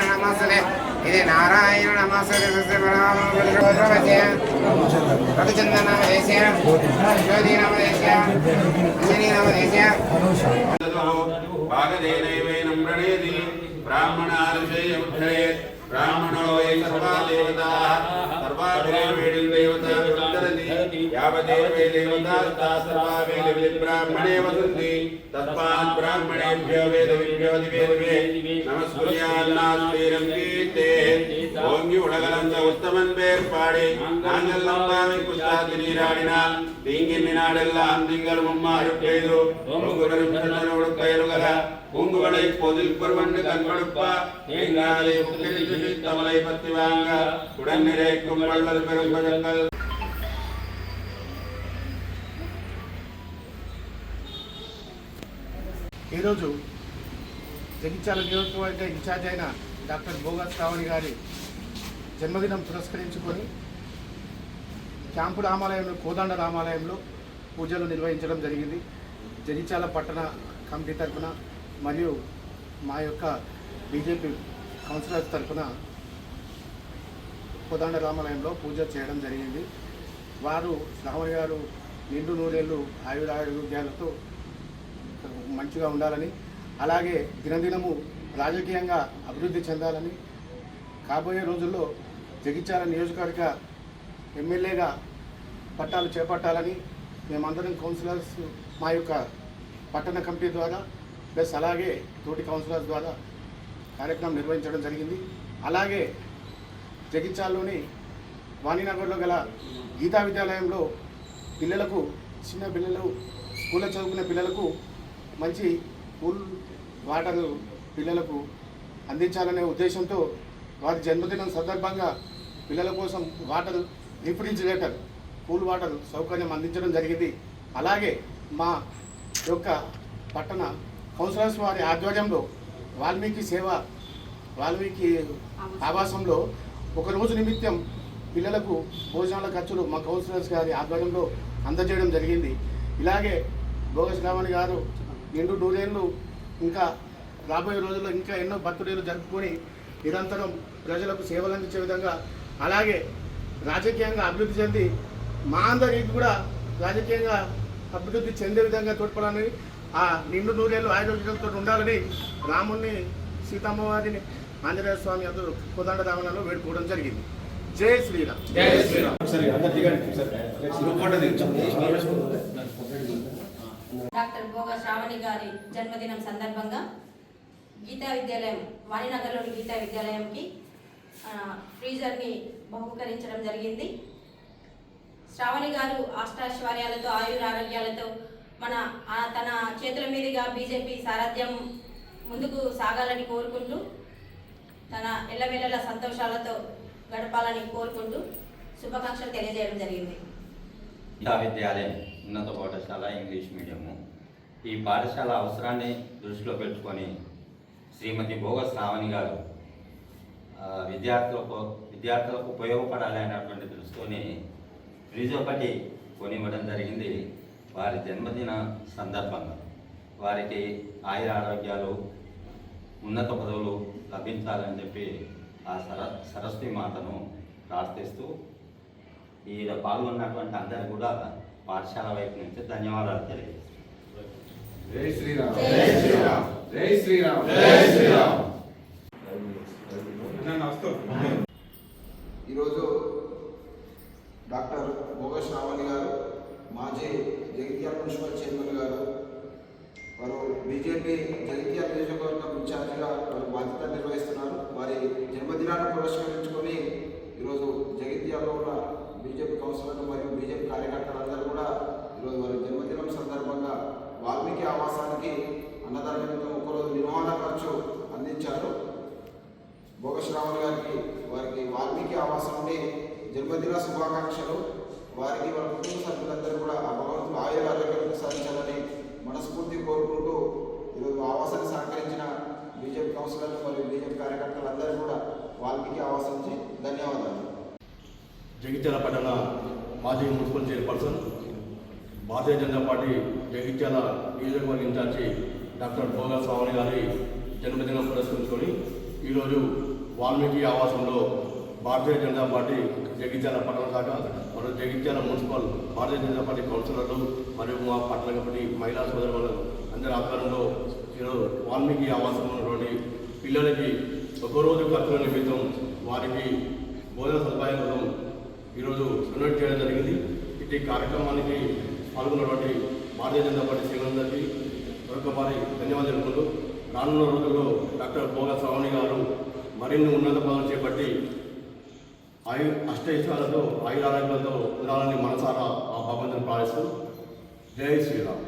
నమస్తే ఇది నారాయణ నమస్తే రవిచంద్ర నామదేశ్య జ్యోతి నామదేశ్య అంజనీ నామదేశ్య భాగదేనైవేనం ప్రణేతి బ్రాహ్మణాలుషేయముద్ధరే బ్రాహ్మణో వై సర్వా దేవతాః సర్వాభిరేవేణి దేవతాభిరుద్ధరతి యావదేవే దేవతాస్తా సర్వా వేద బ్రాహ్మణే వసంతి తస్మాత్ బ్రాహ్మణేభ్యో వేదవిభ్యో దివేదివే నమస్కుర్యాన్నాస్మీరం కీర్తే ఓంగి ఉడగలంత ఉత్తమన్ పేర్పాడి నాంగల్ నమ్మామి కుస్తాది నీరాడినాల్ தீங்கின் நாடெல்லாம் திங்கள் மும்மாறு பெய்து பொங்குவரும் சந்தனோடு கயலுகல பூங்குவளை பொதில் பொருவண்டு கண்படுப்பா எங்காலே முக்கிரி தமலை பத்தி வாங்க உடன் நிறைக்கும் வள்ளல் பெரும்பழங்கள். ఈరోజు జగిత్యాల నియోజకవర్గ ఇన్ఛార్జ్ అయిన డాక్టర్ భోగా శ్రావణి గారి జన్మదినం పురస్కరించుకొని క్యాంపు రామాలయంలో కోదండ రామాలయంలో పూజలు నిర్వహించడం జరిగింది. జగిత్యాల పట్టణ కమిటీ తరఫున మరియు మా యొక్క బీజేపీ కౌన్సిలర్స్ తరఫున కోదండ రామాలయంలో పూజ చేయడం జరిగింది. వారు శ్రావణి గారు నిండు నూరేళ్ళు ఆయురారోగ్యాలతో మంచిగా ఉండాలని, అలాగే దినదినము రాజకీయంగా అభివృద్ధి చెందాలని, కాబోయే రోజుల్లో జగిత్యాల నియోజకవర్గ ఎమ్మెల్యేగా పట్టాలు చేపట్టాలని మేమందరం కౌన్సిలర్స్ మా యొక్క పట్టణ కమిటీ ద్వారా ప్లస్ అలాగే తోటి కౌన్సిలర్స్ ద్వారా కార్యక్రమం నిర్వహించడం జరిగింది. అలాగే జగిత్యాలలోని వాణినగర్లో గల గీతా విద్యాలయంలో పిల్లలకు, చిన్న పిల్లలు స్కూల్లో చదువుకునే పిల్లలకు మంచి కూల్ వాటర్ పిల్లలకు అందించాలనే ఉద్దేశంతో వారి జన్మదినం సందర్భంగా పిల్లల కోసం వాటర్ రిఫ్రిజిరేటర్ కూల్ వాటర్ సౌకర్యం అందించడం జరిగింది. అలాగే మా యొక్క పట్టణ కౌన్సిలర్స్ వారి ఆధ్వర్యంలో వాల్మీకి ఆవాసంలో ఒకరోజు నిమిత్తం పిల్లలకు భోజనాల ఖర్చులు మా కౌన్సిలర్స్ గారి ఆధ్వర్యంలో అందజేయడం జరిగింది. ఇలాగే భోగ శ్రావణి గారు నిండు నూరేళ్ళు ఇంకా రాబోయే రోజుల్లో ఇంకా ఎన్నో బర్త్డేలు జరుపుకొని నిరంతరం ప్రజలకు సేవలు అందించే విధంగా, అలాగే రాజకీయంగా అభివృద్ధి చెంది మా అందరికి కూడా రాజకీయంగా అభివృద్ధి చెందే విధంగా తోడ్పడాలని, ఆ నిండు నూరేళ్ళు ఆరోగ్యంతో ఉండాలని రాముణ్ణి, సీతమ్మ వారిని, ఆంజనేయ స్వామి అందరూ కోదండ రామణలో వేడుకోవడం జరిగింది. జై శ్రీరామ్. జై శ్రీరామ్. డాక్టర్ భోగ శ్రావణి గారి జన్మదినం సందర్భంగా గీతా విద్యాలయం, వాణినగర్లోని గీతా విద్యాలయంకి ఫ్రీజర్ని బహుకరించడం జరిగింది. శ్రావణి గారు అష్టాశ్వర్యాలతో, ఆయురారోగ్యాలతో తన చేతుల మీదుగా బీజేపీ సారథ్యం ముందుకు సాగాలని కోరుకుంటూ, తన ఎల్లవేళల సంతోషాలతో గడపాలని కోరుకుంటూ శుభాకాంక్షలు తెలియజేయడం జరిగింది. గీతా విద్యాలయం ఉన్నత పాఠశాల ఇంగ్లీష్ మీడియము. ఈ పాఠశాల అవసరాన్ని దృష్టిలో పెట్టుకొని శ్రీమతి భోగ శ్రావణి గారు విద్యార్థులకు ఉపయోగపడాలి అనేటువంటి దృష్టితోని ఫ్రిడ్జ్ ఒకటి కొనివ్వడం జరిగింది. వారి జన్మదిన సందర్భంగా వారికి ఆయుర ఆరోగ్యాలు, ఉన్నత పదవులు లభించాలని చెప్పి ఆ సరస్వతి మాతను ప్రార్థిస్తూ ఈ పాల్గొన్నటువంటి అందరికీ కూడా పాఠశాల వైపు నుంచి ధన్యవాదాలు తెలియజేస్తాను. జై శ్రీరామ్. జై శ్రీరామ్. జై శ్రీరామ్. జై శ్రీరామ్. ఈరోజు డాక్టర్ భోగ శ్రావణి గారు, మాజీ జగిత్యాల మున్సిపల్ చైర్మన్ గారు, వారు బీజేపీ జగిత్యాల నియోజకవర్గం ఇన్ఛార్జిగా వారు బాధ్యత నిర్వహిస్తున్నారు. వారి జన్మదినాన్ని పురస్కరించుకొని ఈరోజు జగిత్యాలలో ఉన్న బీజేపీ కౌన్సిలర్లు మరియు బీజేపీ కార్యకర్తలందరూ కూడా ఈరోజు వారి జన్మదినం సందర్భంగా వాల్మీకి ఆవాసానికి అన్నదాన నిమిత్తం ఒకరోజు నిర్వహణ ఖర్చు అందించారు. భోగ శ్రావణి గారికి, వారికి వాల్మీకి ఆవాసం నుండి జన్మదిన శుభాకాంక్షలు. వారికి వాళ్ళ కుటుంబ సభ్యులందరూ కూడా ఆ భగవంతుడు ఆయుర ఆరోగ్యాలను సాధించాలని మనస్ఫూర్తి కోరుకుంటూ ఈరోజు ఆవాసాన్ని సహకరించిన బీజేపీ కౌన్సిలర్లు మరియు బీజేపీ కార్యకర్తలందరూ కూడా వాల్మీకి ఆవాసం నుంచి ధన్యవాదాలు. జగిత్యాల పట్టణ మాజీ municipal chairperson, Bharatiya Janata party Jagtial నియోజకవర్గ ఇన్ఛార్జి డాక్టర్ భోగ శ్రావణి గారి జన్మదినం పురస్కరించుకొని ఈరోజు వాల్మీకి ఆవాసంలో భారతీయ జనతా పార్టీ జగిత్యాల పట్టణ శాఖ మరియు జగిత్యాల మున్సిపల్ భారతీయ జనతా పార్టీ కౌన్సిలర్లు మరియు మా పట్టణ కమిటీ మహిళా సోదరులు అందరి ఆధ్వర్యంలో ఈరోజు వాల్మీకి ఆవాసంలో ఉన్నటువంటి పిల్లలకి ఒకరోజు ఖర్చుల నిమిత్తం వారికి భోజన సదుపాయం కోసం ఈరోజు డొనేట్ చేయడం జరిగింది. ఇటు కార్యక్రమానికి పాల్గొన్నటువంటి భారతీయ జనతా పార్టీ శ్రేణులందరికీ మరొకసారి ధన్యవాదాలు తెలుపుకుంటూ రానున్న రోజుల్లో డాక్టర్ భోగ శ్రావణి గారు మరిన్ని ఉన్నత పదవులు చేపట్టి అష్టైశ్వర్యాలతో ఆయురారోగ్యాలతో ఉండాలని మనసారా ఆ భగవంతుని ప్రార్థిస్తూ జై శ్రీరామ్.